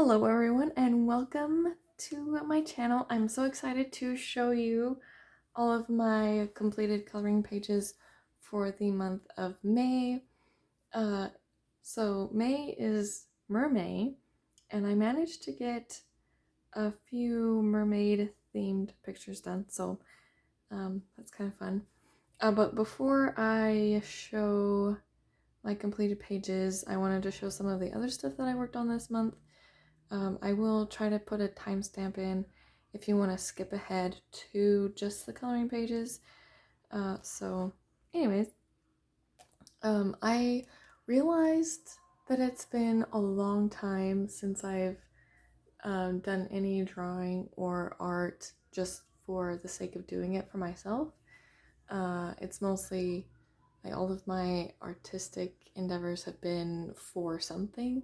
Hello everyone and welcome to my channel. I'm so excited to show you all of my completed coloring pages for the month of May. So May is Mermay, and I managed to get a few mermaid themed pictures done, so that's kind of fun. But before I show my completed pages, I wanted to show some of the other stuff that I worked on this month. I will try to put a timestamp in if you want to skip ahead to just the coloring pages. So anyways, I realized that it's been a long time since I've done any drawing or art just for the sake of doing it for myself. It's mostly like all of my artistic endeavors have been for something.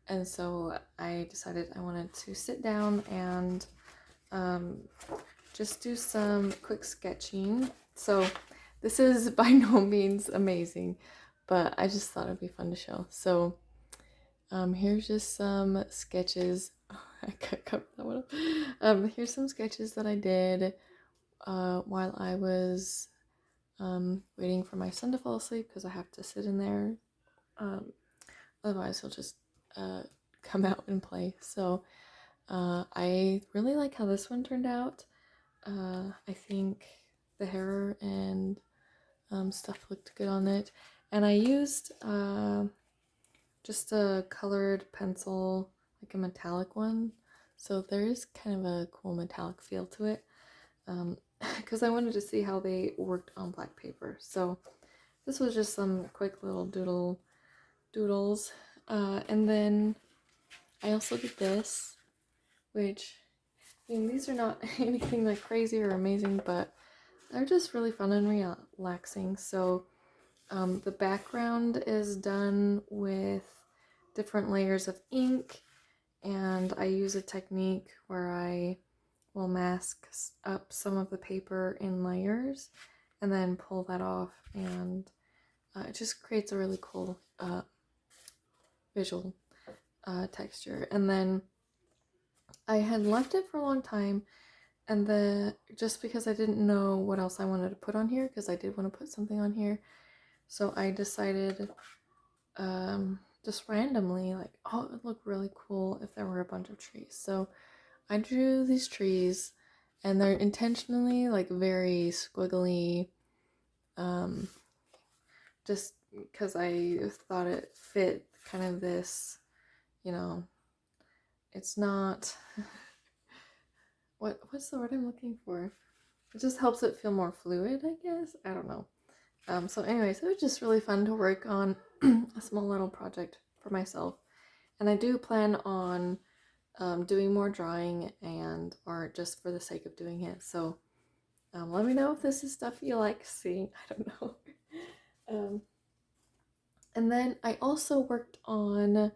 And so I decided I wanted to sit down and just do some quick sketching. So this is by no means amazing, but I just thought it'd be fun to show. So here's just some sketches. I could cover that one up. Here's some sketches that I did while I was waiting for my son to fall asleep because I have to sit in there. Otherwise he'll just come out and play. So I really like how this one turned out. I think the hair and stuff looked good on it. And I used just a colored pencil, like a metallic one. So there is kind of a cool metallic feel to it. Because I wanted to see how they worked on black paper. So this was just some quick little doodles. And then I also did this, which, I mean, these are not anything like crazy or amazing, but they're just really fun and relaxing. So the background is done with different layers of ink, and I use a technique where I will mask up some of the paper in layers and then pull that off, and it just creates a really cool visual texture. And then I had left it for a long time, and just because I didn't know what else I wanted to put on here, because I did want to put something on here, so I decided just randomly, like, oh, it would look really cool if there were a bunch of trees. So I drew these trees, and they're intentionally like very squiggly, just because I thought it fit kind of this, you know, it's not what's the word I'm looking for? It just helps it feel more fluid, I guess. I don't know. So anyways, it was just really fun to work on a small little project for myself. And I do plan on doing more drawing and art just for the sake of doing it. So let me know if this is stuff you like seeing. I don't know. And then I also worked on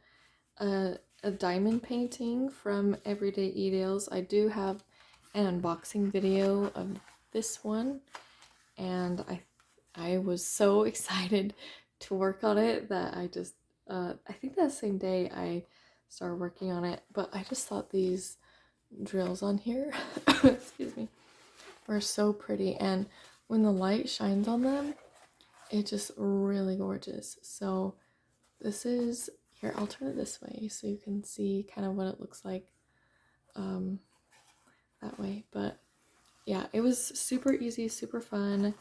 a diamond painting from Everyday E-Dales. I do have an unboxing video of this one, and I was so excited to work on it that I just I think that same day I started working on it, but I just thought these drills on here excuse me, were so pretty, and when the light shines on them, it's just really gorgeous. So this is, here, I'll turn it this way so you can see kind of what it looks like that way. But yeah, it was super easy, super fun,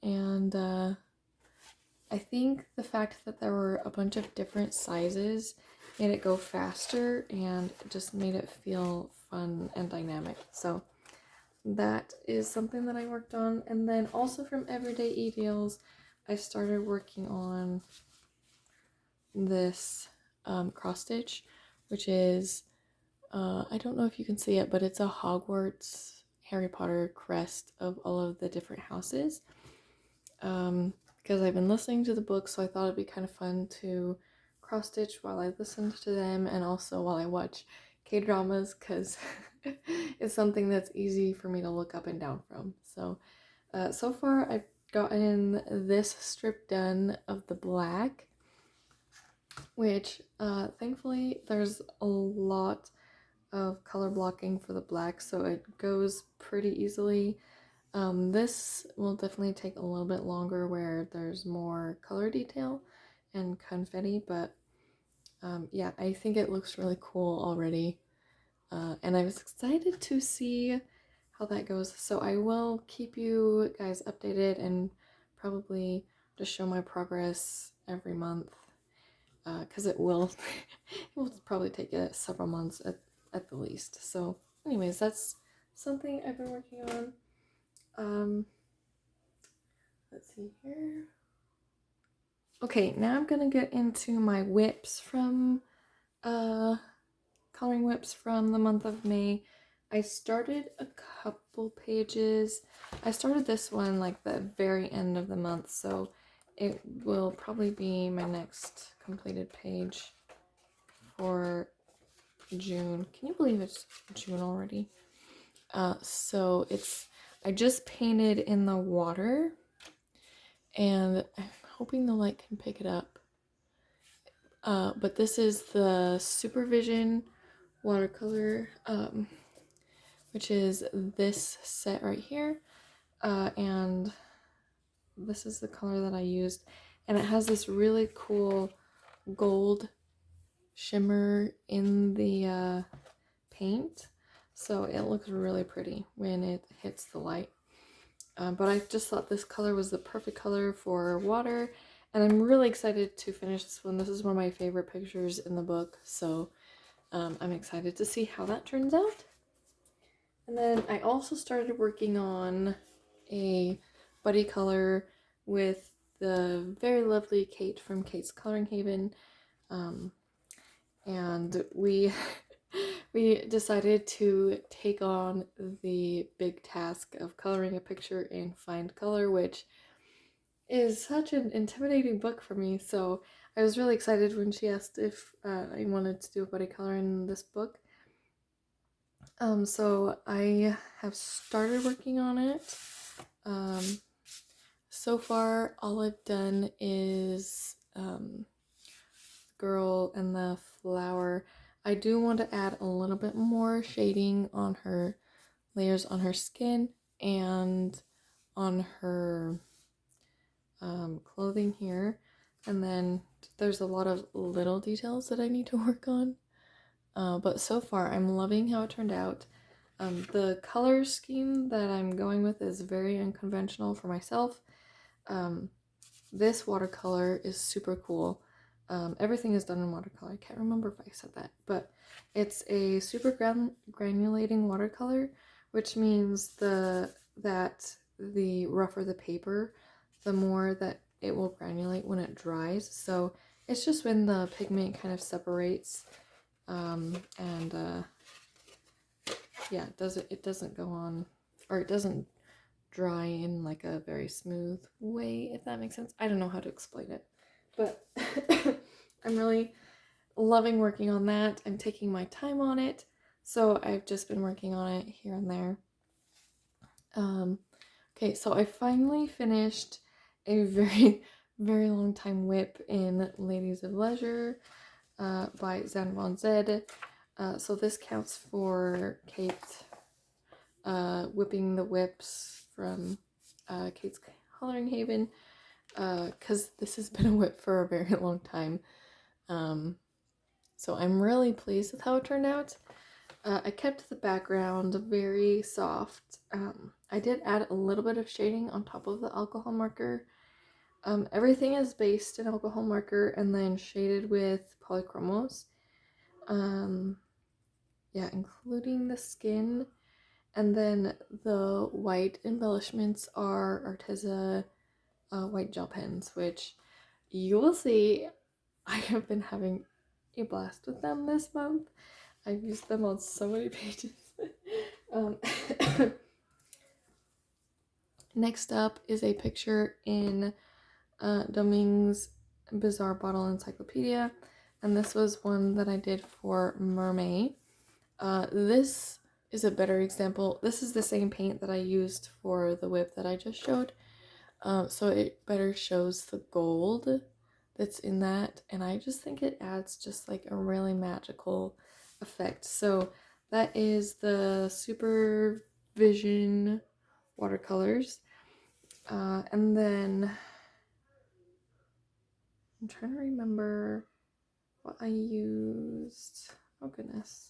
and I think the fact that there were a bunch of different sizes made it go faster and just made it feel fun and dynamic. So that is something that I worked on. And then also from Everyday E-Deals, I started working on this cross stitch, which is, I don't know if you can see it, but it's a Hogwarts Harry Potter crest of all of the different houses. Because I've been listening to the book, so I thought it'd be kind of fun to cross stitch while I listened to them, and also while I watch K-dramas, because it's something that's easy for me to look up and down from. So so far I've gotten this strip done of the black, which thankfully there's a lot of color blocking for the black, so it goes pretty easily. This will definitely take a little bit longer where there's more color detail and confetti, but yeah, I think it looks really cool already. And I was excited to see how that goes. So I will keep you guys updated and probably just show my progress every month, because it will it will probably take several months at the least. So anyways, that's something I've been working on. Let's see here. Okay, now I'm gonna get into my whips from coloring whips from the month of May. I started a couple pages. I started this one like the very end of the month, so it will probably be my next completed page for June. Can you believe it's June already? So I just painted in the water, and I'm hoping the light can pick it up. But this is the Supervision watercolor, which is this set right here, and this is the color that I used, and it has this really cool gold shimmer in the paint, so it looks really pretty when it hits the light. But I just thought this color was the perfect color for water, and I'm really excited to finish this one. This is one of my favorite pictures in the book, so I'm excited to see how that turns out. And then I also started working on a buddy color with the very lovely Kate from Kate's Coloring Haven. And we we decided to take on the big task of coloring a picture in Find Color, which is such an intimidating book for me. So I was really excited when she asked if I wanted to do a buddy color in this book. So I have started working on it. So far, all I've done is girl and the flower. I do want to add a little bit more shading on her layers on her skin and on her clothing here. And then there's a lot of little details that I need to work on. But so far, I'm loving how it turned out. The color scheme that I'm going with is very unconventional for myself. This watercolor is super cool. Everything is done in watercolor. I can't remember if I said that, but it's a super granulating watercolor, which means that the rougher the paper, the more that it will granulate when it dries. So it's just when the pigment kind of separates, and yeah, it doesn't go on, or it doesn't dry in like a very smooth way, if that makes sense. I don't know how to explain it, but I'm really loving working on that. I'm taking my time on it, so I've just been working on it here and there. Okay, so I finally finished a very, very long time whip in Ladies of Leisure by Zan Von Zed. So this counts for Kate whipping the whips from Kate's Coloring Haven, because this has been a whip for a very long time. So I'm really pleased with how it turned out. I kept the background very soft. I did add a little bit of shading on top of the alcohol marker. Everything is based in alcohol marker and then shaded with polychromos. Yeah, including the skin. And then the white embellishments are Arteza white gel pens, which you will see I have been having a blast with them this month. I've used them on so many pages. Next up is a picture in Doming's Bizarre Bottle Encyclopedia, and this was one that I did for Mermaid. This is a better example. This is the same paint that I used for the whip that I just showed, so it better shows the gold that's in that, and I just think it adds just like a really magical effect. So that is the Supervision watercolors. And then I'm trying to remember what I used. Oh goodness.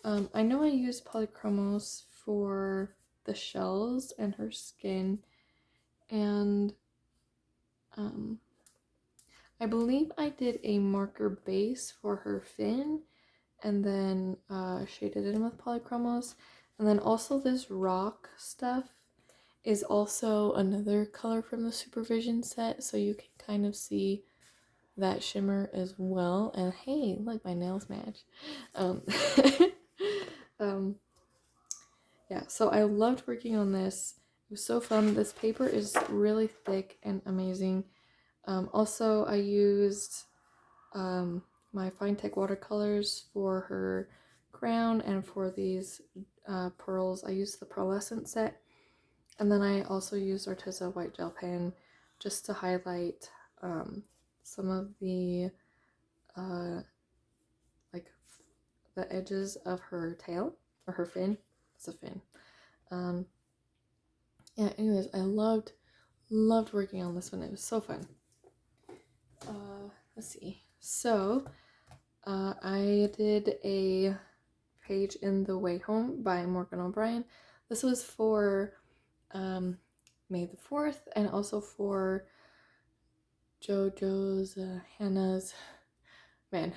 I know I used Polychromos for the shells and her skin, and I believe I did a marker base for her fin, and then shaded it in with Polychromos. And then also this rock stuff is also another color from the Supervision set, so you can kind of see that shimmer as well. And hey, look, my nails match. Um, um, yeah, so I loved working on this. It was so fun. This paper is really thick and amazing. Also, I used my Finetech watercolors for her crown and for these pearls. I used the pearlescent set. And then I also used Arteza white gel pen just to highlight some of the like the edges of her tail or her fin. It's a fin. Yeah, anyways, I loved working on this one. It was so fun. Let's see. So I did a page in The Way Home by Morgan O'Brien. This was for May the 4th and also for JoJo's, Hannah's, man,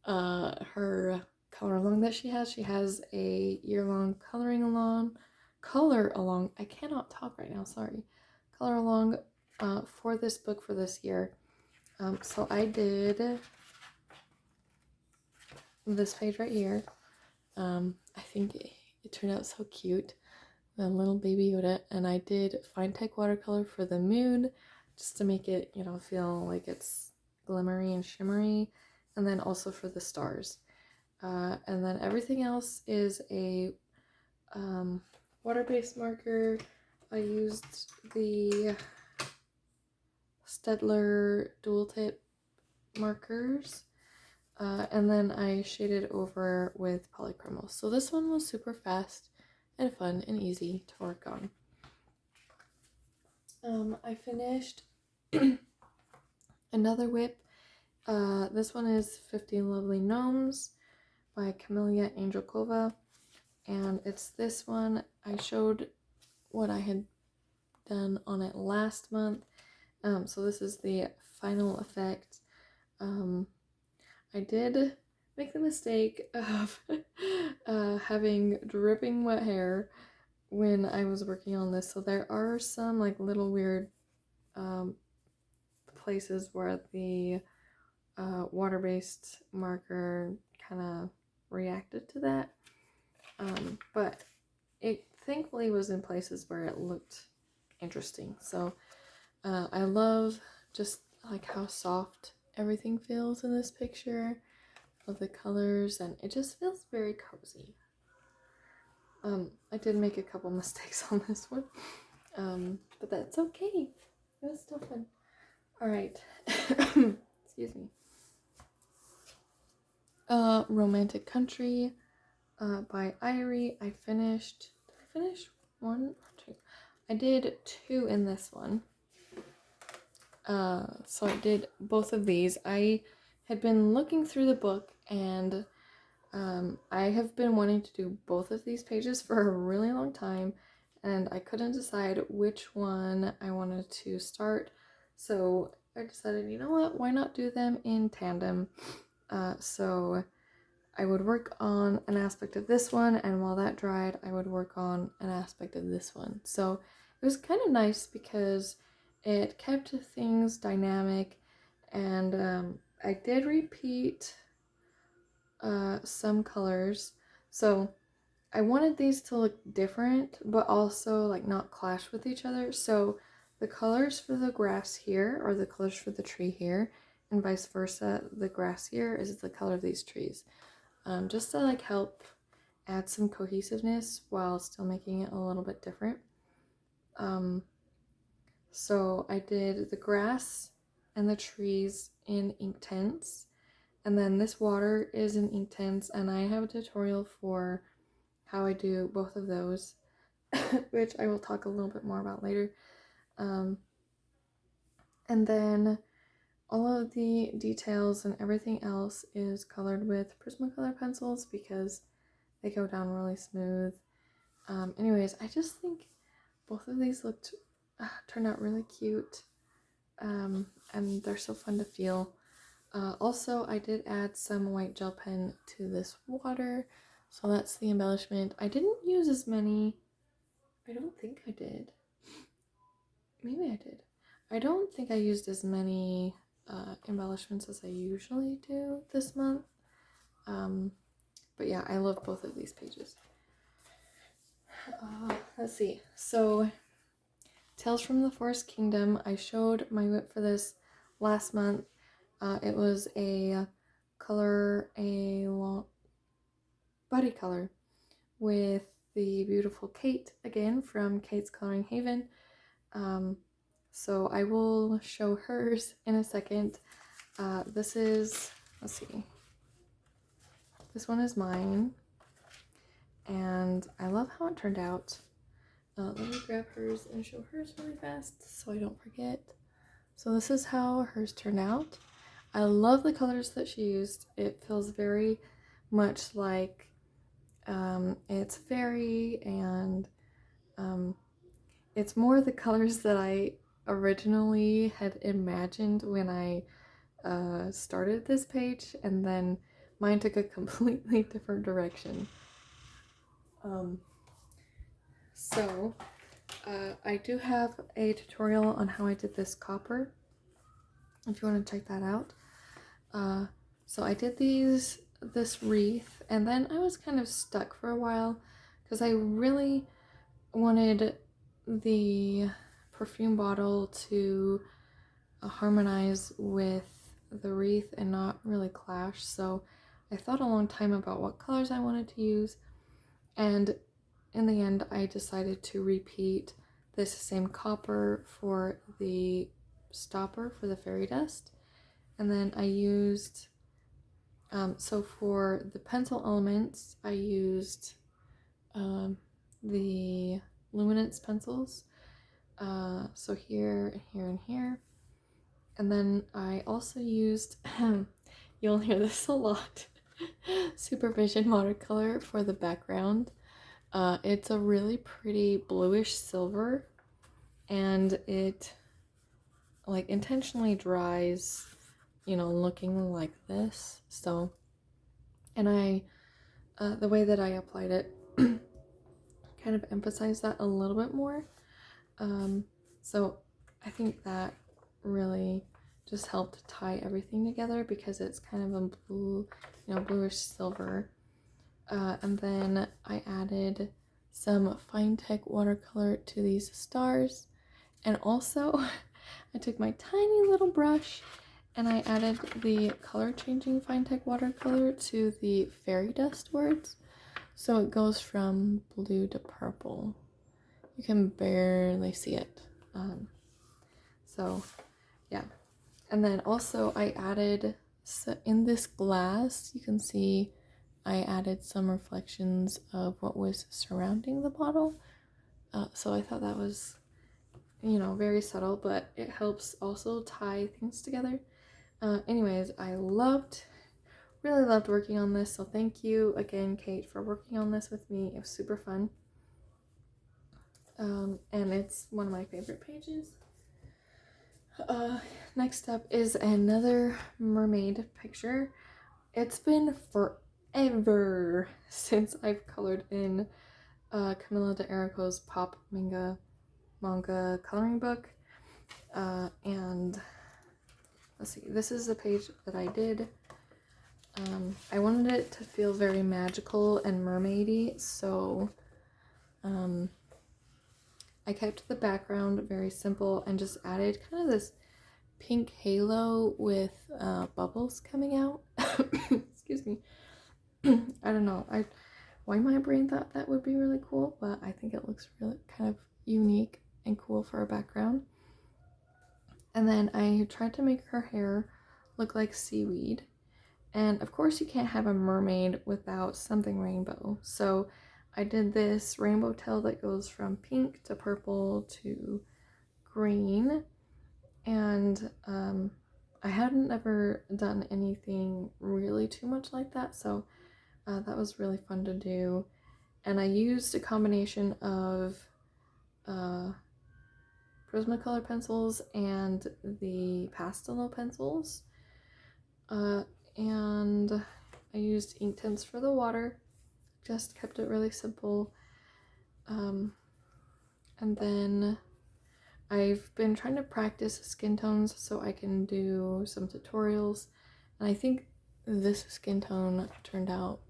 her color along that she has. She has a year-long color along, I cannot talk right now, sorry. Color along for this book for this year. So I did this page right here. I think it turned out so cute. The little baby Yoda, and I did Finetech watercolor for the moon just to make it, you know, feel like it's glimmery and shimmery, and then also for the stars. And then everything else is a water-based marker. I used the Staedtler dual tip markers, and then I shaded over with Polychromos. So this one was super fast and fun and easy to work on. I finished another whip. This one is 15 Lovely Gnomes by Camelia Angelkova, and it's this one. I showed what I had done on it last month, so this is the final effect. I did make the mistake of having dripping wet hair when I was working on this, so there are some like little weird places where the water-based marker kind of reacted to that, but it thankfully was in places where it looked interesting. So I love just like how soft everything feels in this picture of the colors, and it just feels very cozy. I did make a couple mistakes on this one, but that's okay. It was still fun. All right. Excuse me. Romantic Country by Irie. Did I finish one or two? I did two in this one. So I did both of these. I had been looking through the book, and I have been wanting to do both of these pages for a really long time, and I couldn't decide which one I wanted to start. So I decided, you know what, why not do them in tandem? So I would work on an aspect of this one, and while that dried, I would work on an aspect of this one. So it was kind of nice because it kept things dynamic, and I did repeat some colors. So I wanted these to look different, but also like not clash with each other. So the colors for the grass here are the colors for the tree here, and vice versa. The grass here is the color of these trees. Just to like help add some cohesiveness while still making it a little bit different. So I did the grass and the trees in Inktense. And then this water is in Inktense, and I have a tutorial for how I do both of those, which I will talk a little bit more about later. And then all of the details and everything else is colored with Prismacolor pencils because they go down really smooth. Anyways, I just think both of these turned out really cute, and they're so fun to feel. Also, I did add some white gel pen to this water, so that's the embellishment. I didn't use as many. I don't think I did. Maybe I did. I don't think I used as many embellishments as I usually do this month. But yeah, I love both of these pages. Let's see. So, Tales from the Forest Kingdom. I showed my whip for this last month. It was a buddy color with the beautiful Kate again from Kate's Coloring Haven. So I will show hers in a second. This is, let's see, this one is mine, and I love how it turned out. Let me grab hers and show hers really fast so I don't forget. So this is how hers turned out. I love the colors that she used. It feels very much like it's fairy, and it's more the colors that I originally had imagined when I started this page, and then mine took a completely different direction. So I do have a tutorial on how I did this copper, if you want to check that out. So I did this wreath, and then I was kind of stuck for a while because I really wanted the perfume bottle to harmonize with the wreath and not really clash. So I thought a long time about what colors I wanted to use, and in the end I decided to repeat this same copper for the stopper for the fairy dust. And then I used so for the pencil elements I used the luminance pencils, so here, here, and here. And then I also used you'll hear this a lot, Supervision watercolor for the background. It's a really pretty bluish silver, and it like intentionally dries, you know, looking like this. So, and I the way that I applied it kind of emphasized that a little bit more. So I think that really just helped tie everything together because it's kind of a blue, you know, bluish silver. And then I added some Finetec watercolor to these stars, and also I took my tiny little brush and I added the color changing Finetec watercolor to the fairy dust words, so it goes from blue to purple. You can barely see it. So yeah, and then also I added, so in this glass you can see I added some reflections of what was surrounding the bottle. So I thought that was, you know, very subtle, but it helps also tie things together. Anyways, I really loved working on this, so thank you again, Kate, for working on this with me. It was super fun. And it's one of my favorite pages. Next up is another mermaid picture. It's been forever since I've colored in Camilla D'Errico's Pop manga coloring book. And let's see, this is the page that I did. I wanted it to feel very magical and mermaidy, so I kept the background very simple and just added kind of this pink halo with bubbles coming out. Excuse me. I don't know why my brain thought that would be really cool, but I think it looks really kind of unique and cool for a background. And then I tried to make her hair look like seaweed. And of course you can't have a mermaid without something rainbow. So I did this rainbow tail that goes from pink to purple to green. And I hadn't ever done anything really too much like that. So that was really fun to do. And I used a combination of Prismacolor pencils and the Pastel pencils. And I used Inktense for the water, just kept it really simple. And then I've been trying to practice skin tones so I can do some tutorials, and I think this skin tone turned out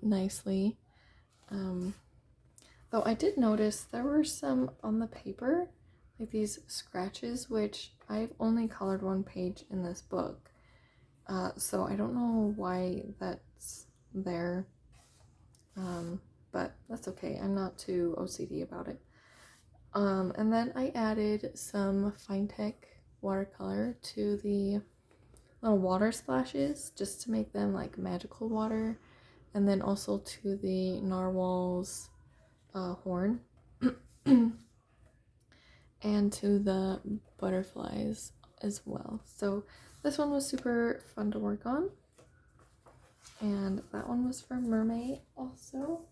nicely. Though I did notice there were some on the paper, like these scratches, which I've only colored one page in this book. So I don't know why that's there, but that's okay. I'm not too OCD about it. And then I added some Finetec watercolor to the little water splashes just to make them like magical water, and then also to the narwhal's horn and to the butterflies as well. So this one was super fun to work on, and that one was for Mermaid also.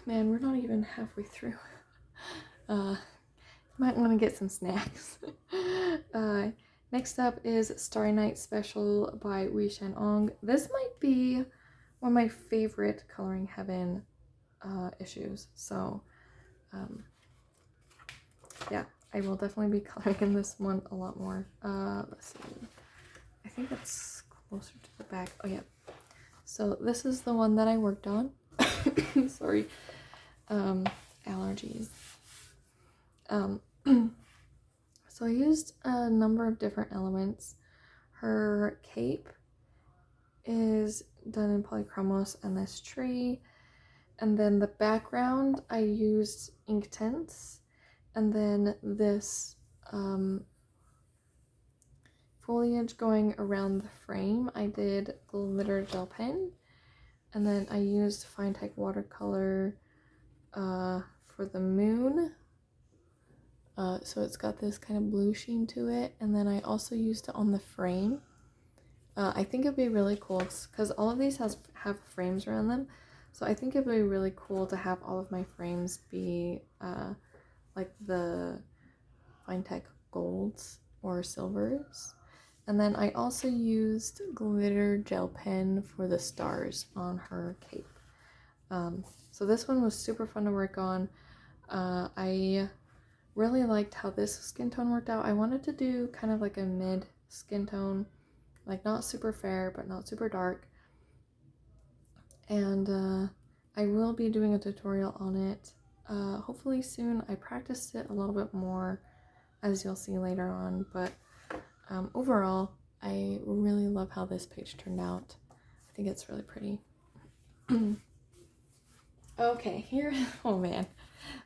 Man, we're not even halfway through. Might want to get some snacks. Next up is Starry Night Special by Wei Shan Ong. This might be one of my favorite Coloring Heaven issues. So, yeah, I will definitely be coloring in this one a lot more. Let's see. I think it's closer to the back. Oh, yeah. So this is the one that I worked on. Sorry. Allergies. So I used a number of different elements. Her cape is done in polychromos and this tree. And then the background, I used Inktense. And then this foliage going around the frame, I did glitter gel pen. And then I used Finetec watercolor for the moon. So it's got this kind of blue sheen to it. And then I also used it on the frame. I think it'd be really cool because all of these have frames around them. So I think it'd be really cool to have all of my frames be like the Finetec golds or silvers. And then I also used glitter gel pen for the stars on her cape. So this one was super fun to work on. I really liked how this skin tone worked out. I wanted to do kind of like a mid skin tone, like not super fair but not super dark. And I will be doing a tutorial on it hopefully soon. I practiced it a little bit more, as you'll see later on, but overall I really love how this page turned out. I think it's really pretty. Okay, here, oh man,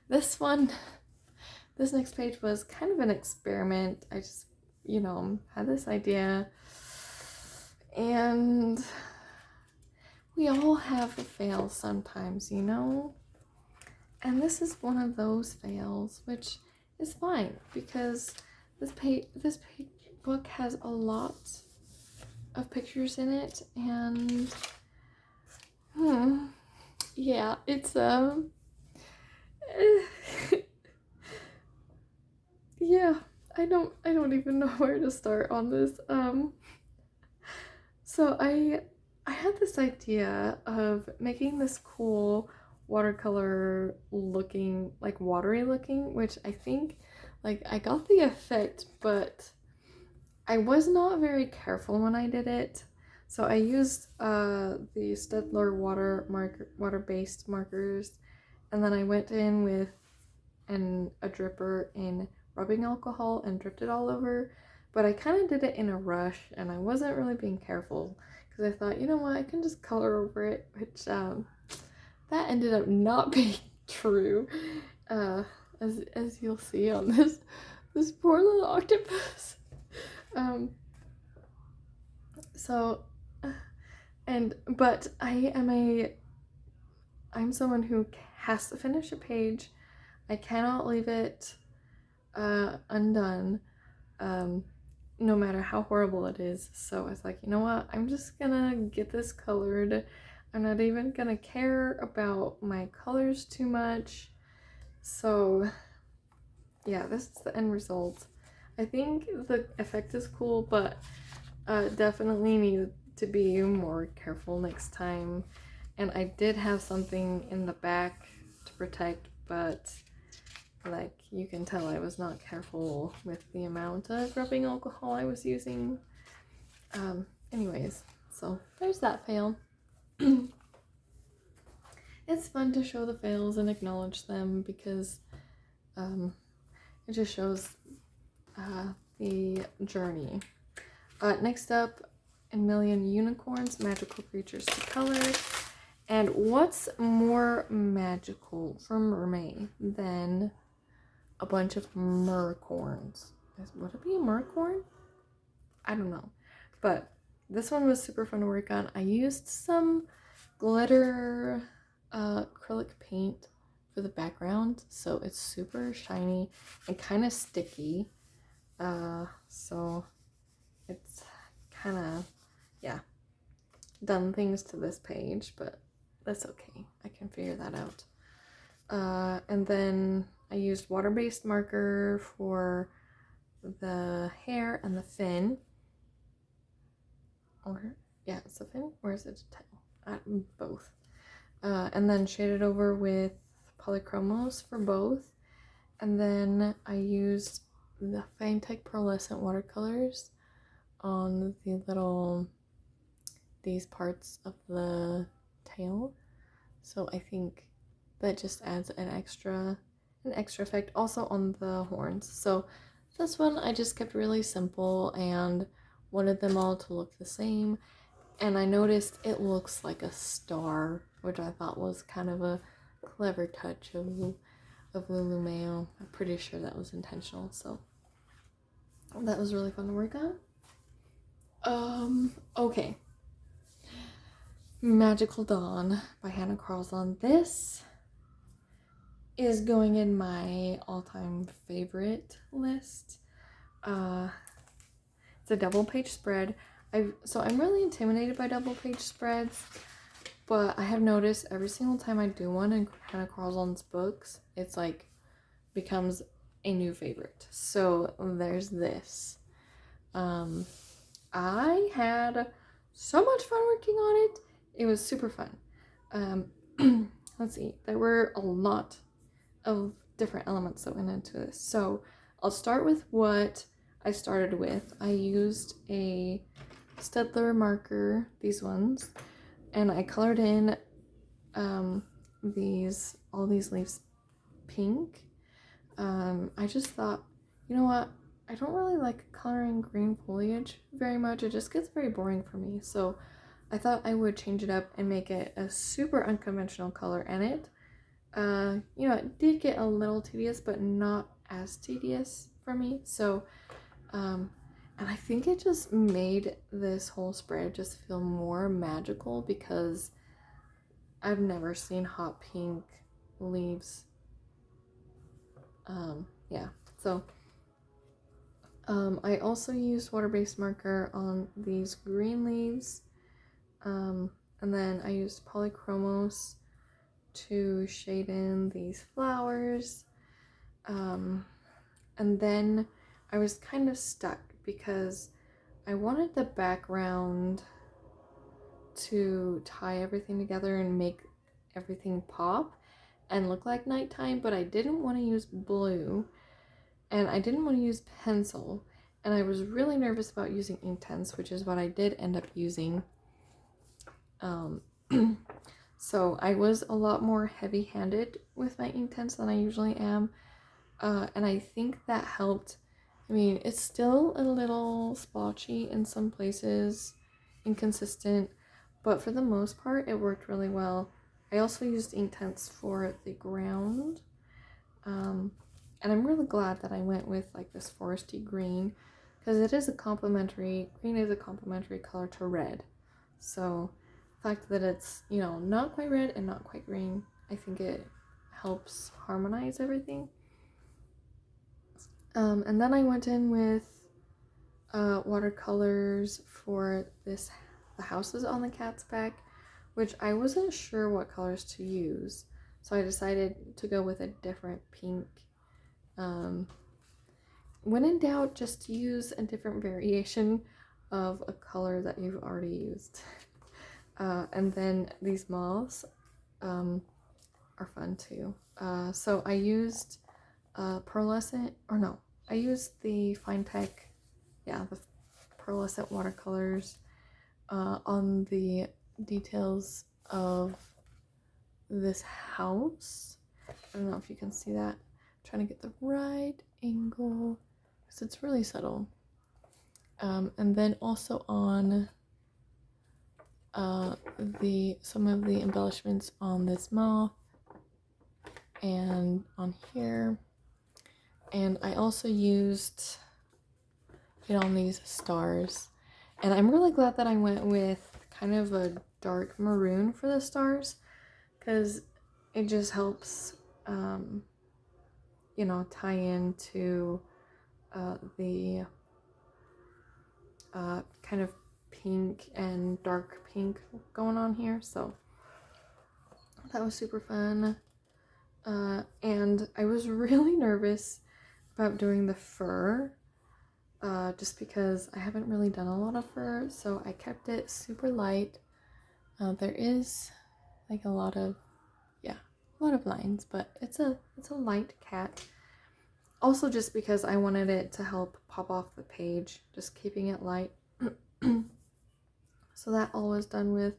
this next page was kind of an experiment. I just, had this idea, and we all have a fail sometimes, and this is one of those fails, which is fine because this book has a lot of pictures in it, and yeah, it's yeah, I don't even know where to start on this. So I had this idea of making this cool watercolor looking, like watery looking, which I think like I got the effect, but I was not very careful when I did it. So I used the Staedtler water-based markers, and then I went in with a dripper in rubbing alcohol and dripped it all over. But I kind of did it in a rush, and I wasn't really being careful because I thought, you know what, I can just color over it, which that ended up not being true. as you'll see on this poor little octopus. So, but I'm someone who has to finish a page. I cannot leave it undone, no matter how horrible it is. So I was like, you know what? I'm just gonna get this colored. I'm not even gonna care about my colors too much. So yeah, this is the end result. I think the effect is cool, but definitely need to be more careful next time. And I did have something in the back to protect, but like you can tell I was not careful with the amount of rubbing alcohol I was using. Anyways, so there's that fail. It's fun to show the fails and acknowledge them because it just shows the journey. Next up, A Million Unicorns, Magical Creatures to Color. And what's more magical for Mermaid than a bunch of mercorns? Would it be a mercorn? I don't know. But this one was super fun to work on. I used some glitter acrylic paint for the background, so it's super shiny and kind of sticky. So it's kind of, yeah, done things to this page, but that's okay. I can figure that out. And then I used water-based marker for the hair and the fin. Or, yeah, it's the fin, or is it a tail? Both. And then shaded over with polychromos for both. And then I used the Fangtech pearlescent watercolors on these parts of the tail. So I think that just adds an extra effect, also on the horns. So this one I just kept really simple and wanted them all to look the same. And I noticed it looks like a star, which I thought was kind of a clever touch of Lulu. I'm pretty sure that was intentional, so that was really fun to work on. Okay. Magical Dawn by Hannah Carlson. This is going in my all-time favorite list. It's a double page spread. So I'm really intimidated by double page spreads, but I have noticed every single time I do one in Hannah Carlson's books, it's like becomes a new favorite. So there's this. I had so much fun working on it. It was super fun. Let's see. There were a lot of different elements that went into this. So I'll start with what I started with. I used a Staedtler marker, these ones, and I colored in all these leaves pink. I just thought, you know what? I don't really like coloring green foliage very much. It just gets very boring for me. So I thought I would change it up and make it a super unconventional color, and it it did get a little tedious, but not as tedious for me. So and I think it just made this whole spread just feel more magical because I've never seen hot pink leaves. Yeah, so I also used water-based marker on these green leaves, and then I used polychromos to shade in these flowers, and then I was kind of stuck because I wanted the background to tie everything together and make everything pop and look like nighttime, but I didn't want to use blue and I didn't want to use pencil, and I was really nervous about using Inktense, which is what I did end up using. So I was a lot more heavy-handed with my Inktense than I usually am, and I think that helped. I mean, it's still a little splotchy in some places, inconsistent, but for the most part, it worked really well. I also used Inktense for the ground, And I'm really glad that I went with like this foresty green because it is a complementary, green is a complementary color to red. So the fact that it's, you know, not quite red and not quite green, I think it helps harmonize everything. And then I went in with watercolors for this, the houses on the cat's back, which I wasn't sure what colors to use. So I decided to go with a different pink. When in doubt, just use a different variation of a color that you've already used. And then these moths are fun too. So I used pearlescent, or no, I used the Finetec, yeah, the pearlescent watercolors on the details of this house. I don't know if you can see that. I'm trying to get the right angle because it's really subtle. And then also on some of the embellishments on this moth and on here. And I also used it on these stars. And I'm really glad that I went with kind of a dark maroon for the stars because it just helps, you know, tie into the kind of pink and dark pink going on here. So that was super fun. And I was really nervous about doing the fur just because I haven't really done a lot of fur, so I kept it super light. There is like a lot of lines, but it's a light cat. Also just because I wanted it to help pop off the page, just keeping it light. So that all was done with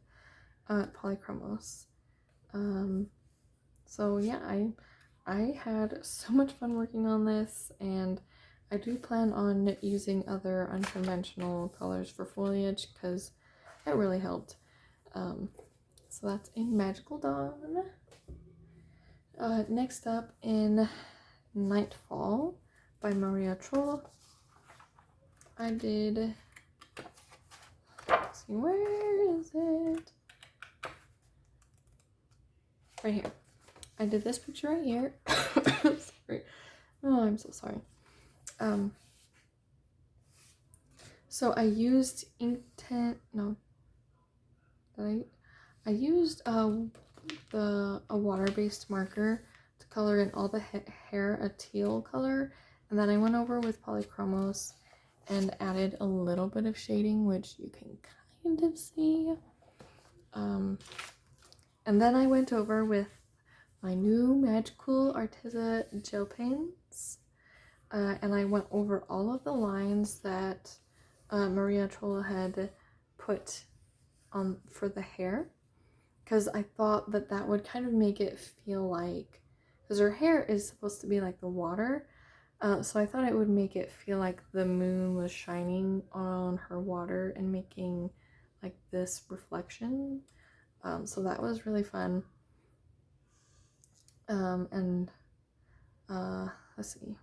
polychromos. So yeah, I had so much fun working on this, and I do plan on using other unconventional colors for foliage because it really helped. So that's a Magical Dawn. Next up in Nightfall by Maria Troll, I did, let's see, where is it? Right here. I did this picture right here. Sorry. Oh, I'm so sorry. So I used Inkten, no, I used a water-based marker to color in all the hair a teal color, and then I went over with polychromos and added a little bit of shading, which you can kind of see. And then I went over with my new Magical Arteza gel pens, and I went over all of the lines that Maria Trolla had put on for the hair, because I thought that that would kind of make it feel like, because her hair is supposed to be like the water, so I thought it would make it feel like the moon was shining on her water and making like this reflection. So that was really fun. And let's see.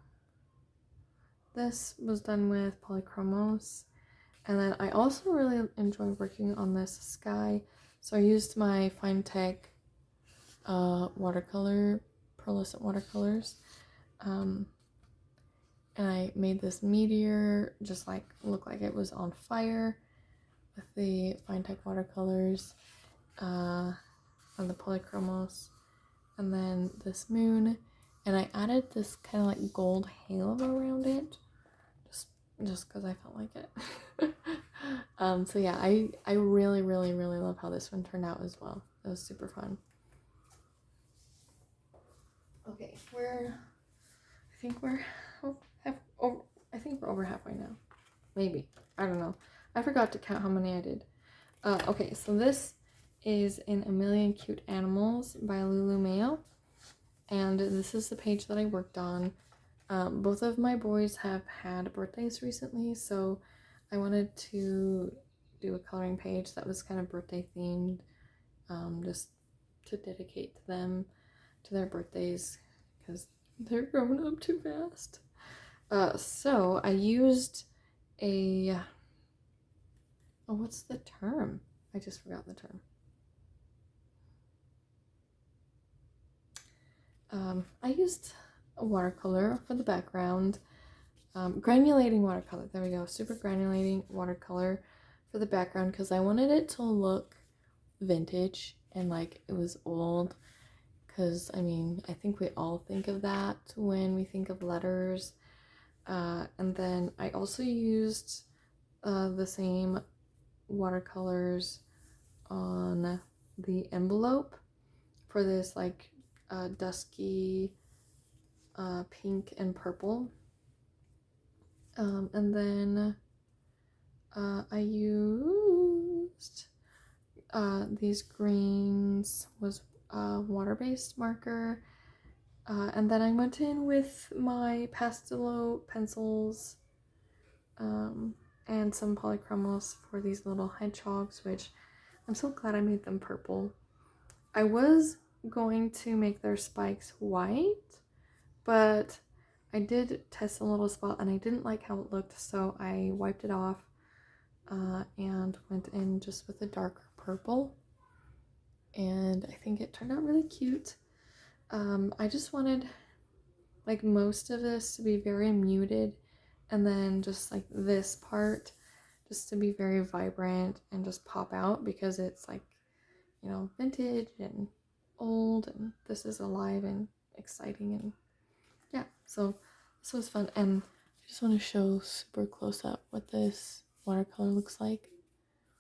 This was done with polychromos. And then I also really enjoy working on this sky. So I used my Finetec watercolor, pearlescent watercolors. And I made this meteor just like look like it was on fire with the Finetec watercolors and the polychromos. And then this moon, and I added this kind of like gold halo around it just because I felt like it. So yeah, I really love how this one turned out as well. It was super fun. Okay, I think we're over halfway now. Maybe, I don't know, I forgot to count how many I did. Okay, so this is in A Million Cute Animals by Lulu Mayo, and this is the page that I worked on. Both of my boys have had birthdays recently, so I wanted to do a coloring page that was kind of birthday themed, just to dedicate to them, to their birthdays, because They're growing up too fast. So I used a, oh, what's the term? I just forgot the term. I used a watercolor for the background. Granulating watercolor, there we go. Super granulating watercolor for the background because I wanted it to look vintage and like it was old. Because, I mean, I think we all think of that when we think of letters. And then I also used the same watercolors on the envelope for this like dusky pink and purple. And then I used these greens was water-based marker. And then I went in with my Pastelo pencils and some polychromos for these little hedgehogs, which I'm so glad I made them purple. I was going to make their spikes white, but I did test a little spot and I didn't like how it looked, so I wiped it off and went in just with a darker purple. And I think it turned out really cute. I just wanted like most of this to be very muted and then just like this part just to be very vibrant and just pop out because it's like, you know, vintage and old, and this is alive and exciting. And yeah, so this was fun. And I just want to show super close up what this watercolor looks like.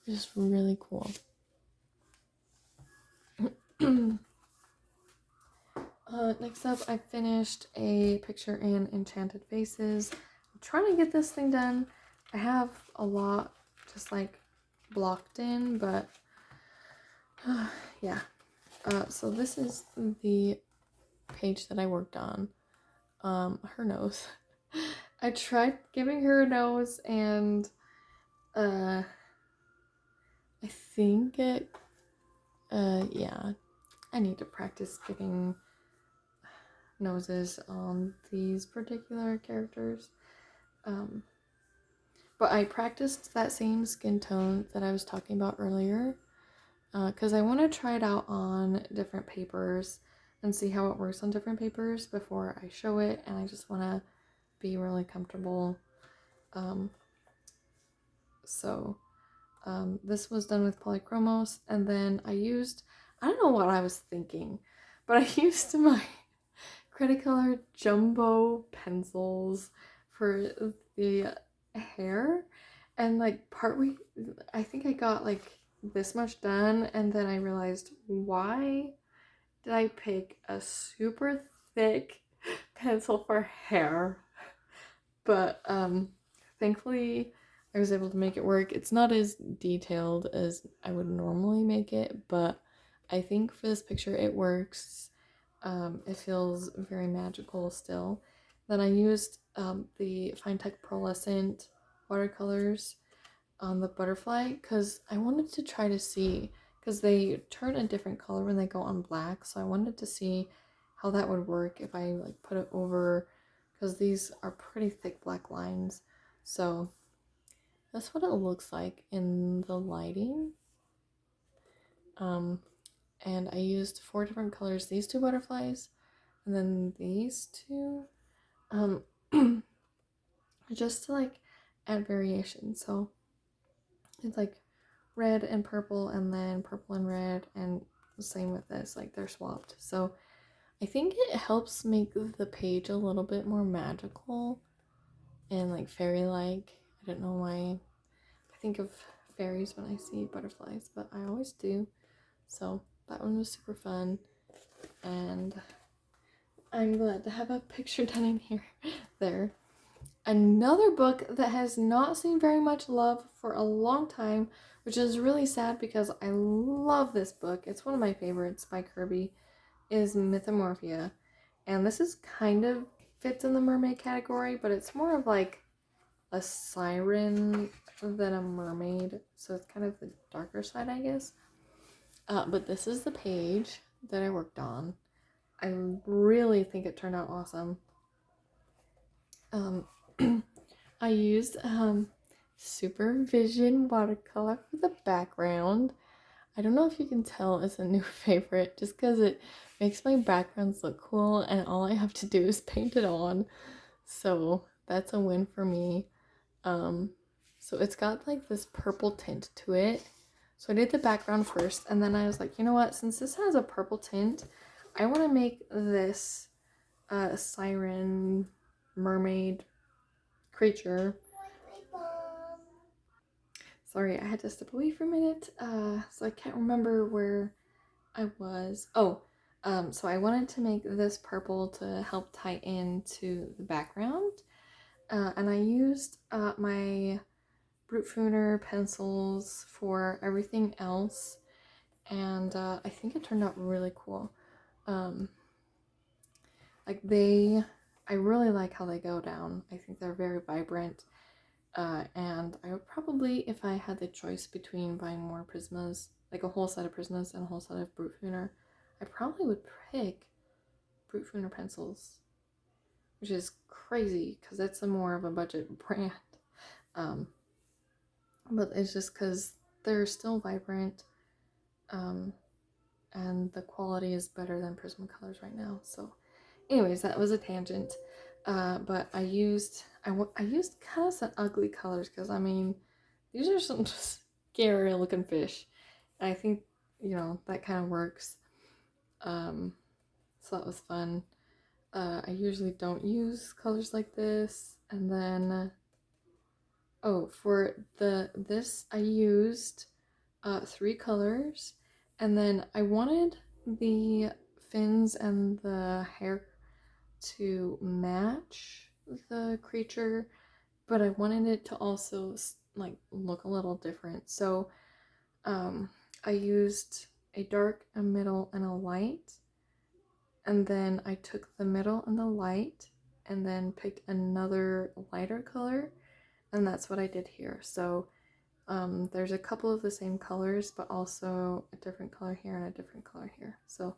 It's just really cool. Next up, I finished a picture in Enchanted Faces. I'm trying to get this thing done. I have a lot just like blocked in, but yeah. So this is the page that I worked on. Her nose. I tried giving her a nose, and I think it, yeah, I need to practice giving noses on these particular characters. But I practiced that same skin tone that I was talking about earlier because I want to try it out on different papers and see how it works on different papers before I show it, and I just want to be really comfortable. So this was done with polychromos, and then I don't know what I was thinking, but I used my Cretacolor jumbo pencils for the hair, and like partway, I think I got like this much done, and then I realized, why did I pick a super thick pencil for hair? But thankfully I was able to make it work. It's not as detailed as I would normally make it, but I think for this picture it works. It feels very magical still. Then I used the Finetec Pearlescent watercolors on the butterfly because I wanted to try to see, because they turn a different color when they go on black, so I wanted to see how that would work if I like put it over, because these are pretty thick black lines. So that's what it looks like in the lighting. And I used 4 different colors, these 2 butterflies and then these 2, just to like add variation. So it's like red and purple, and then purple and red, and the same with this, like they're swapped. So I think it helps make the page a little bit more magical and like fairy-like. I don't know why I think of fairies when I see butterflies, but I always do. So that one was super fun, and I'm glad to have a picture done in here. There. Another book that has not seen very much love for a long time, which is really sad because I love this book. It's one of my favorites by Kirby, is Mythomorphia. And this is kind of fits in the mermaid category, but it's more of like a siren than a mermaid. So it's kind of the darker side, I guess. But this is the page that I worked on. I really think it turned out awesome. I used Supervision watercolor for the background. I don't know if you can tell it's a new favorite just because it makes my backgrounds look cool and all I have to do is paint it on. So that's a win for me. So it's got like this purple tint to it. So I did the background first and then I was like, you know what, since this has a purple tint, I want to make this siren mermaid creature. Sorry, I had to step away for a minute. So I can't remember where I was. Oh, so I wanted to make this purple to help tie into the background. And I used my Brute Fooner pencils for everything else. And I think it turned out really cool. Like I really like how they go down. I think they're very vibrant. And I would probably, if I had the choice between buying more Prismas, like a whole set of Prismas and a whole set of Brute Fooner, I probably would pick Brute Fooner pencils, which is crazy because it's a more of a budget brand. But it's just because they're still vibrant, and the quality is better than Prismacolors right now. So, anyways, that was a tangent. But I used kind of some ugly colors because I mean these are some scary looking fish. And I think that kind of works. So that was fun. I usually don't use colors like this. And then for this I used 3 colors, and then I wanted the fins and the hair to match the creature, but I wanted it to also like look a little different. So I used a dark, a middle, and a light, and then I took the middle and the light and then picked another lighter color, and that's what I did here. So there's a couple of the same colors, but also a different color here and a different color here. So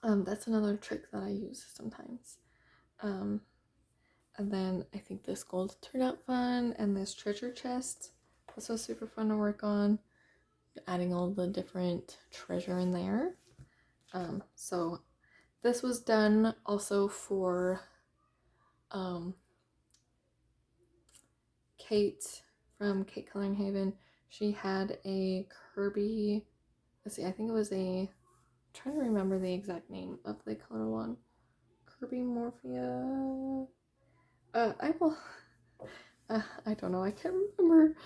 that's another trick that I use sometimes. And then I think this gold turned out fun, and this treasure chest was so super fun to work on, adding all the different treasure in there. So this was done also for Kate from Kate Coloring Haven. She had a Kirby, let's see, I think it was I'm trying to remember the exact name of the color one. Kirby Morphia. I don't know, I can't remember.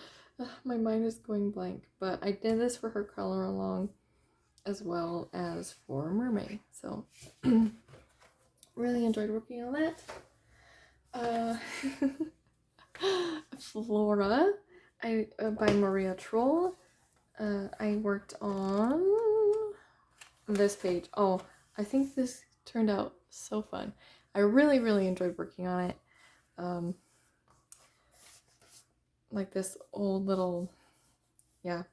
My mind is going blank, but I did this for her color along as well as for Mermaid. So really enjoyed working on that. Flora by Maria Troll. I worked on this page. Oh, I think this turned out so fun. I really enjoyed working on it. Like this old little, yeah, like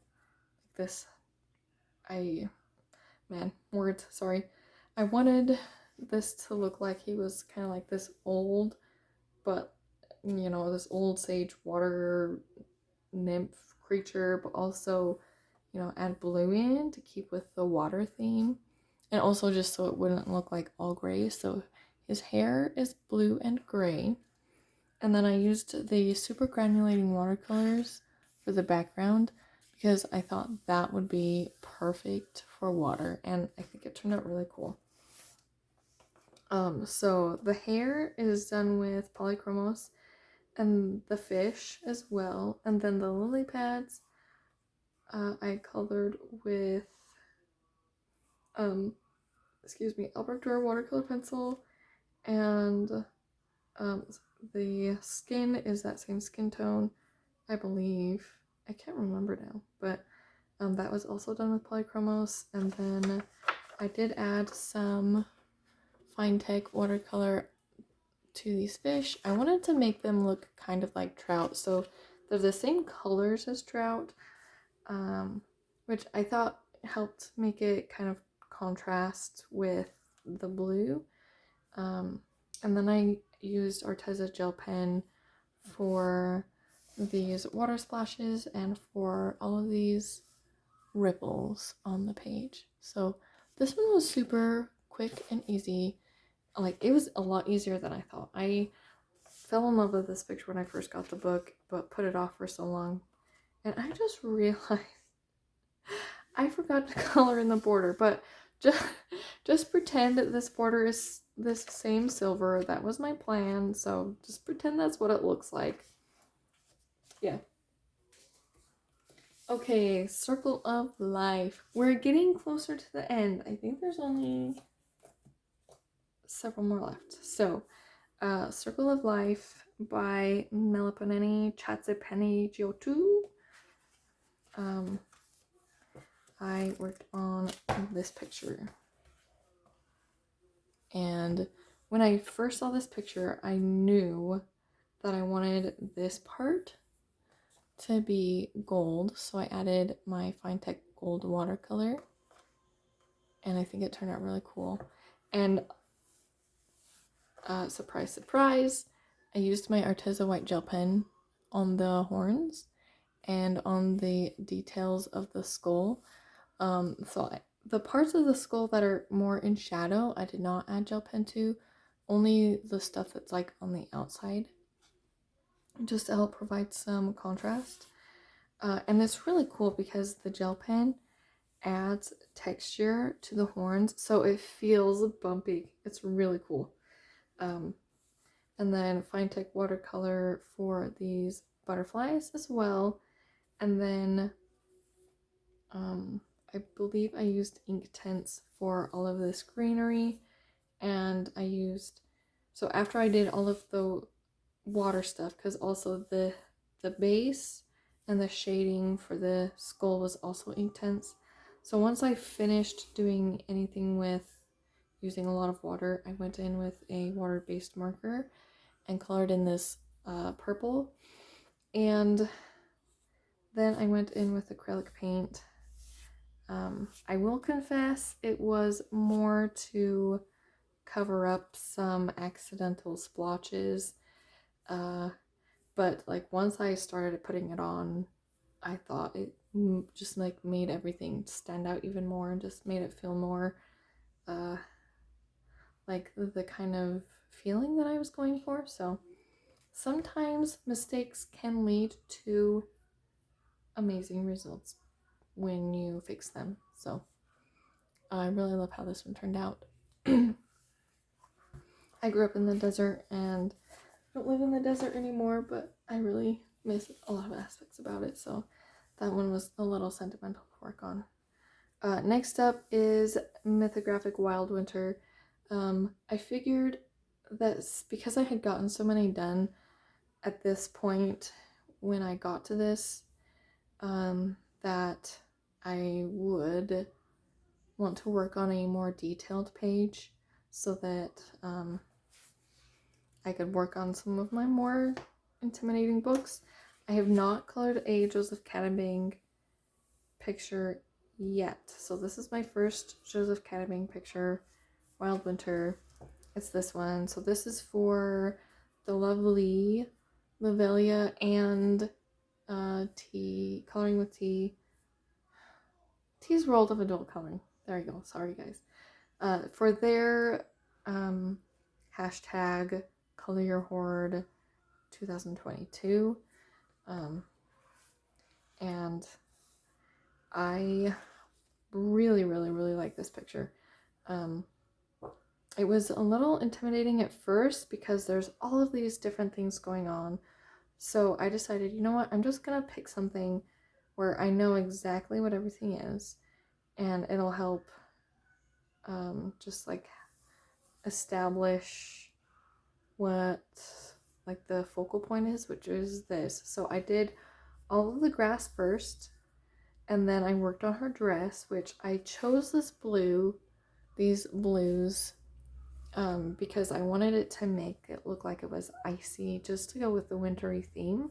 this. Words, sorry. I wanted this to look like he was kind of like this old, but this old sage water nymph creature, but also add blue in to keep with the water theme, and also just so it wouldn't look like all gray. So his hair is blue and gray, and then I used the super granulating watercolors for the background because I thought that would be perfect for water, and I think it turned out really cool. So the hair is done with Polychromos, and the fish as well, and then the lily pads I colored with Albrecht Dürer watercolor pencil, and the skin is that same skin tone, I believe. I can't remember now, but that was also done with Polychromos. And then I did add some Finetech watercolor to these fish. I wanted to make them look kind of like trout, so they're the same colors as trout, which I thought helped make it kind of contrast with the blue. And then I used Arteza gel pen for these water splashes and for all of these ripples on the page. So this one was super quick and easy. Like, it was a lot easier than I thought. I fell in love with this picture when I first got the book, but put it off for so long. And I just realized I forgot to color in the border, but just pretend that this border is this same silver. That was my plan, so just pretend that's what it looks like. Yeah. Okay, Circle of Life. We're getting closer to the end. I think there's only several more left. So, Circle of Life by Melapaneni Chatsepeni Giotu. I worked on this picture. And when I first saw this picture, I knew that I wanted this part to be gold. So I added my Finetec gold watercolor. And I think it turned out really cool. And surprise, surprise, I used my Arteza white gel pen on the horns and on the details of the skull. The parts of the skull that are more in shadow, I did not add gel pen to. Only the stuff that's like on the outside, just to help provide some contrast. And it's really cool because the gel pen adds texture to the horns, so it feels bumpy. It's really cool. And then Finetec watercolor for these butterflies as well. And then I believe I used Inktense for all of this greenery, and I used, so after I did all of the water stuff, because also the base and the shading for the skull was also Inktense. So once I finished doing anything with using a lot of water, I went in with a water-based marker and colored in this purple, and then I went in with acrylic paint. I will confess it was more to cover up some accidental splotches, but like once I started putting it on, I thought it just like made everything stand out even more and just made it feel more like the kind of feeling that I was going for. So sometimes mistakes can lead to amazing results when you fix them. So I really love how this one turned out. I grew up in the desert and don't live in the desert anymore, but I really miss a lot of aspects about it, so that one was a little sentimental to work on. Next up is Mythographic Wild Winter. I figured that because I had gotten so many done at this point when I got to this, that I would want to work on a more detailed page so that I could work on some of my more intimidating books. I have not colored a Joseph Catabing picture yet. So this is my first Joseph Catabing picture, Wild Winter. It's this one. So this is for the lovely Lavelia and T, Coloring with T. T's World of Adult Coloring. There you go. Sorry, guys. For their hashtag Color Your Hoard 2022. And I really like this picture. It was a little intimidating at first because there's all of these different things going on. So I decided, you know what, I'm just gonna pick something where I know exactly what everything is, and it'll help just like establish what like the focal point is, which is this. So I did all of the grass first, and then I worked on her dress, which I chose this blue, these blues, because I wanted it to make it look like it was icy, just to go with the wintry theme,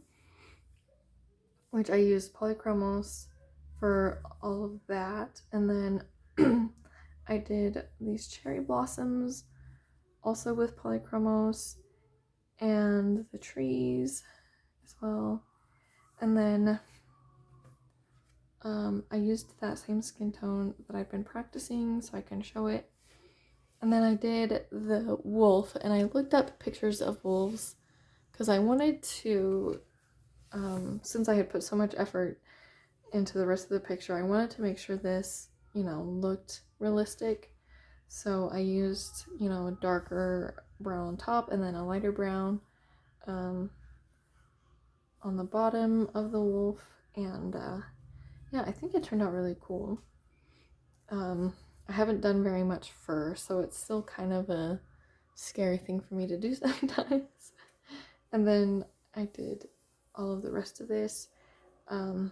which I used Polychromos for all of that. And then I did these cherry blossoms also with polychromos, and the trees as well. And then I used that same skin tone that I've been practicing so I can show it. And then I did the wolf, and I looked up pictures of wolves because I wanted to, since I had put so much effort into the rest of the picture, I wanted to make sure this, looked realistic. So I used, a darker brown on top and then a lighter brown on the bottom of the wolf. And yeah, I think it turned out really cool. I haven't done very much fur, so it's still kind of a scary thing for me to do sometimes. And then I did all of the rest of this. Yeah,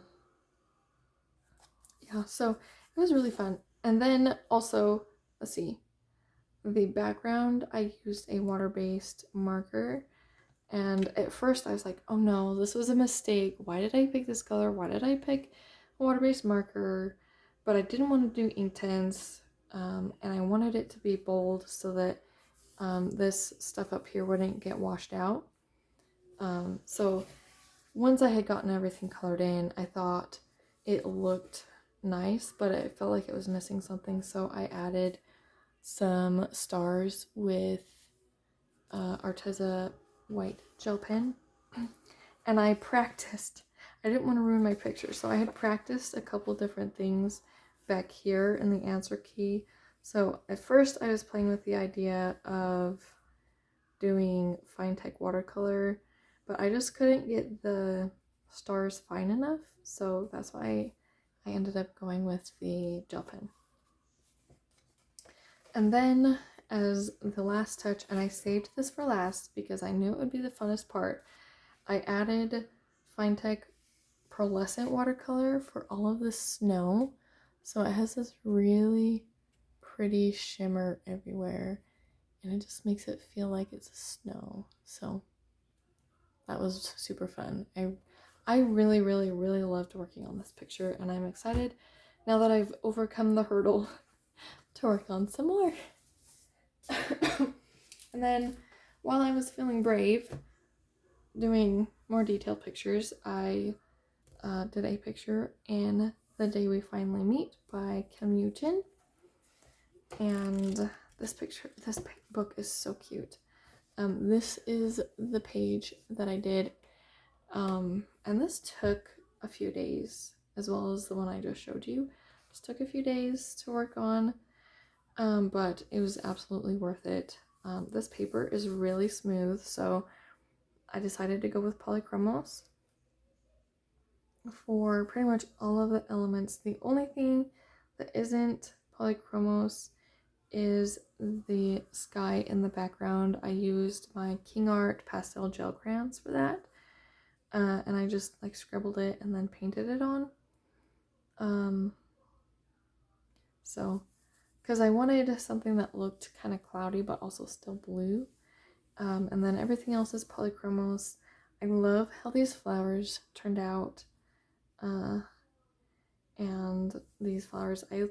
so it was really fun. And then also, let's see, the background, I used a water-based marker. And at first I was like, oh no, this was a mistake. Why did I pick this color? Why did I pick a water-based marker? But I didn't want to do Inktense, and I wanted it to be bold so that this stuff up here wouldn't get washed out. So once I had gotten everything colored in, I thought it looked nice, but I felt like it was missing something, so I added some stars with Arteza white gel pen. And I practiced. I didn't want to ruin my picture, so I had practiced a couple different things back here in the answer key. So at first I was playing with the idea of doing Finetec watercolor, but I just couldn't get the stars fine enough, so that's why I ended up going with the gel pen. And then as the last touch, and I saved this for last because I knew it would be the funnest part, I added Finetec pearlescent watercolor for all of the snow. So it has this really pretty shimmer everywhere, and it just makes it feel like it's snow. So that was super fun. I really, really, really loved working on this picture, and I'm excited now that I've overcome the hurdle to work on some more. And then while I was feeling brave doing more detailed pictures, I did a picture in The Day We Finally Meet by Kim Yoo Jin. And this book is so cute. This is the page that I did. And this took a few days, as well as the one I just showed you. Just took a few days to work on, but it was absolutely worth it. This paper is really smooth, so I decided to go with polychromos for pretty much all of the elements. The only thing that isn't polychromos is the sky in the background. I used my King Art pastel gel crayons for that, and I just like scribbled it and then painted it on. So because I wanted something that looked kind of cloudy but also still blue. And then everything else is polychromos. I love how these flowers turned out. And these flowers, I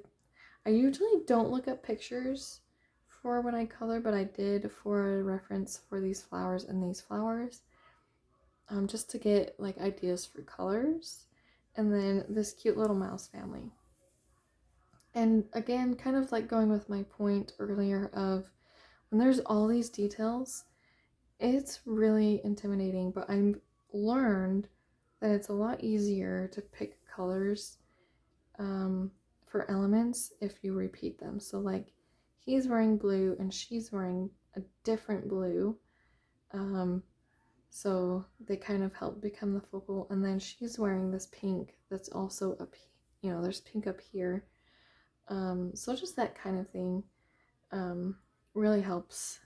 usually don't look up pictures for when I color, but I did for a reference for these flowers and these flowers, just to get like ideas for colors. And then this cute little mouse family. And again, kind of like going with my point earlier of when there's all these details, it's really intimidating, but I learned that it's a lot easier to pick colors for elements if you repeat them. So like he's wearing blue and she's wearing a different blue, so they kind of help become the focal. And then she's wearing this pink that's also up, there's pink up here. So just that kind of thing really helps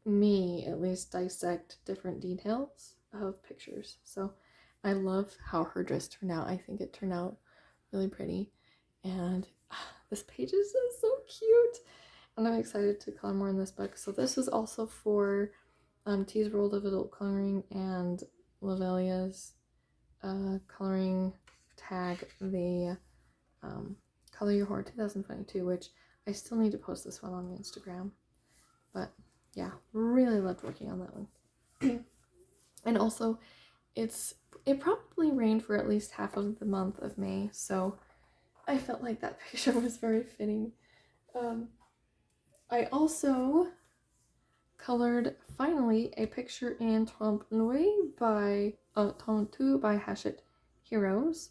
me at least dissect different details of pictures. So I love how her dress turned out. I think it turned out really pretty, and this page is so cute, and I'm excited to color more in this book. So this is also for T's World of Adult Coloring and Lavelia's coloring tag, the Color Your Heart 2022, which I still need to post this one on Instagram. But yeah, really loved working on that one. And also, it probably rained for at least half of the month of May, so I felt like that picture was very fitting. I also colored finally a picture in Trompe L'oeil by Trompe by Hachette Heroes.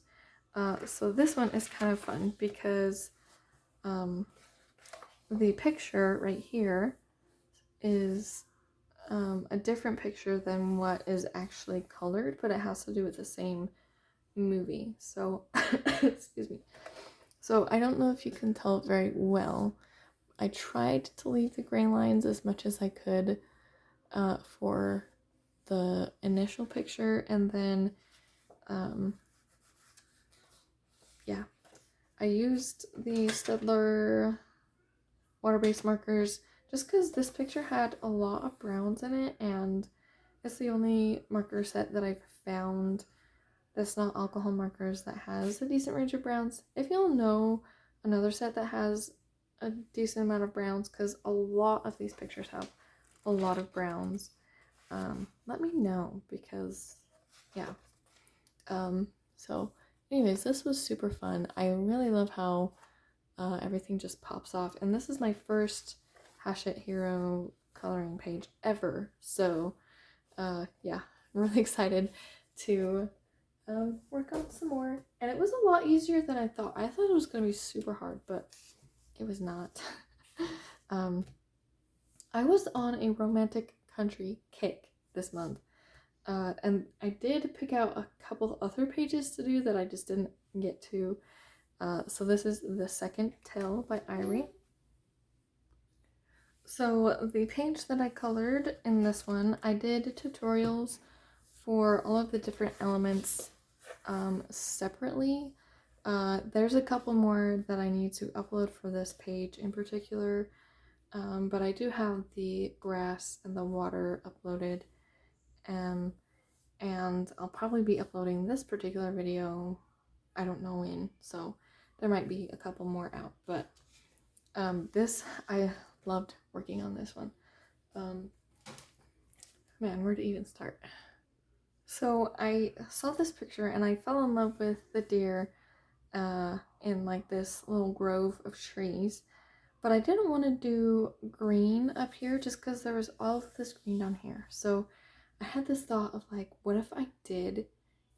So this one is kind of fun because the picture right here is a different picture than what is actually colored, but it has to do with the same movie. So, excuse me. So I don't know if you can tell very well. I tried to leave the gray lines as much as I could for the initial picture, and then yeah, I used the Staedtler water-based markers just because this picture had a lot of browns in it, and it's the only marker set that I've found that's not alcohol markers that has a decent range of browns. If you'll know another set that has a decent amount of browns, because a lot of these pictures have a lot of browns, let me know, because yeah. So anyways, this was super fun. I really love how everything just pops off, and this is my first Hachette Hero coloring page ever, so yeah, I'm really excited to work on some more. And it was a lot easier than I thought. I thought it was going to be super hard, but it was not. I was on a romantic country kick this month, and I did pick out a couple other pages to do that I just didn't get to. So this is The Second Tale by Irie. So the page that I colored in this one, I did tutorials for all of the different elements separately. There's a couple more that I need to upload for this page in particular, but I do have the grass and the water uploaded, and I'll probably be uploading this particular video, I don't know when, so there might be a couple more out, but I loved working on this one. Man, where to even start? So I saw this picture and I fell in love with the deer in like this little grove of trees, but I didn't want to do green up here just because there was all of this green down here. So I had this thought of like, what if I did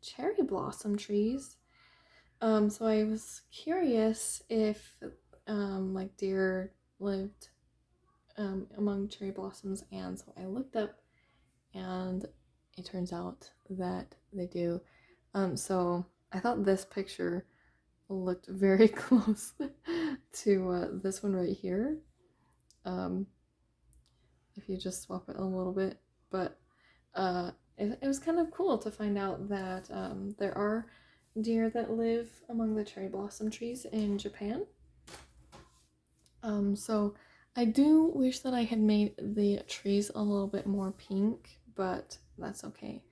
cherry blossom trees? So I was curious if like deer lived among cherry blossoms, and so I looked up, and it turns out that they do. So I thought this picture looked very close to this one right here. If you just swap it a little bit, but it was kind of cool to find out that there are deer that live among the cherry blossom trees in Japan. So I do wish that I had made the trees a little bit more pink, but that's okay.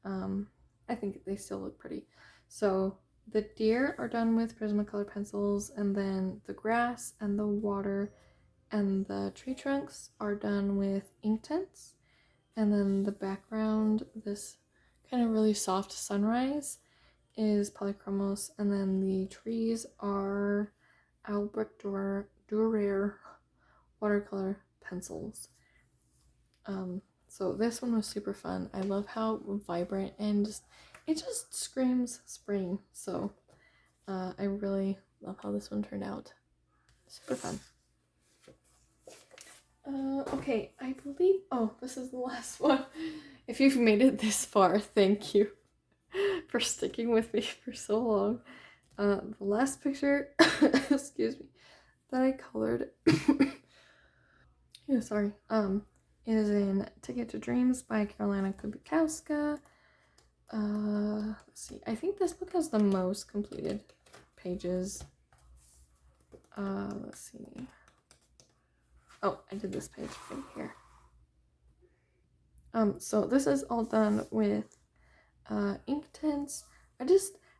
I think they still look pretty. So the deer are done with Prismacolor pencils, and then the grass and the water and the tree trunks are done with Inktense, and then the background, this kind of really soft sunrise, is Polychromos, and then the trees are Albrecht Dürer watercolor pencils. So this one was super fun. I love how vibrant and it just screams spring. So I really love how this one turned out. Super fun. Okay, I believe, this is the last one. If you've made it this far, thank you for sticking with me for so long. The last picture, excuse me, that I colored, yeah, sorry, is in Ticket to Dreams by Carolina Kubikowska. Let's see, I think this book has the most completed pages. Let's see. Oh, I did this page right here. So this is all done with Inktense.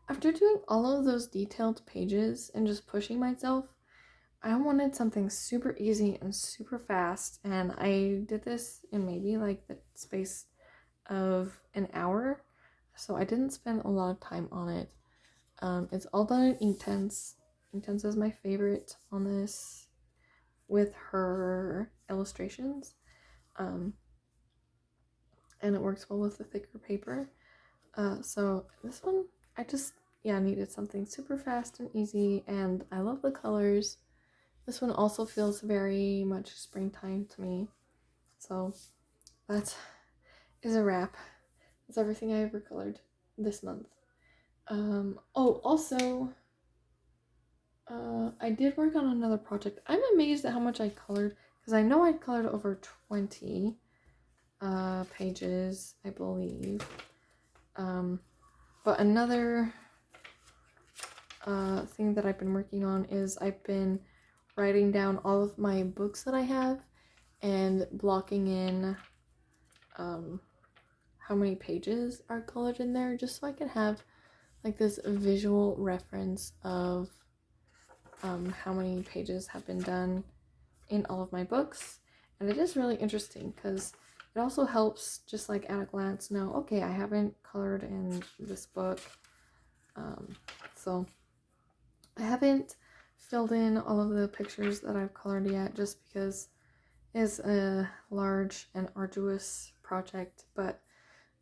After doing all of those detailed pages and just pushing myself, I wanted something super easy and super fast, and I did this in maybe like the space of an hour, so I didn't spend a lot of time on it. It's all done in Inktense. Inktense is my favorite on this with her illustrations, and it works well with the thicker paper. So this one, I just, yeah, needed something super fast and easy, and I love the colors. This one also feels very much springtime to me. So that is a wrap. That's everything I ever colored this month. Oh, also, I did work on another project. I'm amazed at how much I colored, because I know I colored over 20 pages, I believe. But another thing that I've been working on is I've been writing down all of my books that I have and blocking in how many pages are colored in there, just so I can have like this visual reference of how many pages have been done in all of my books. And it is really interesting because it also helps just like at a glance know, okay, I haven't colored in this book, so I haven't filled in all of the pictures that I've colored yet, just because it's a large and arduous project, but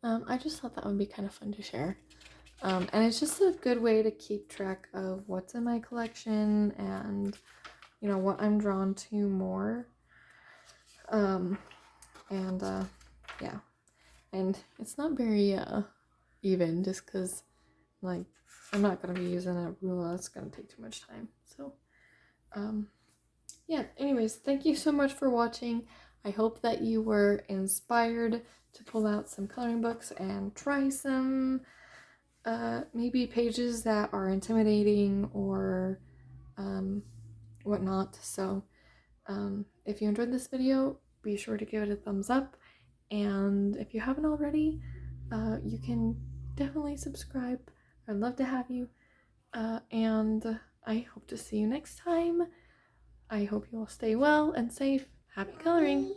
I just thought that would be kind of fun to share. And it's just a good way to keep track of what's in my collection and, you know, what I'm drawn to more. Yeah. And it's not very even, just because, like, I'm not going to be using a ruler. It's going to take too much time. So, yeah. Anyways, thank you so much for watching. I hope that you were inspired to pull out some coloring books and try some maybe pages that are intimidating or whatnot. So if you enjoyed this video, be sure to give it a thumbs up, and if you haven't already, you can definitely subscribe. I'd love to have you, and I hope to see you next time. I hope you all stay well and safe. Happy coloring!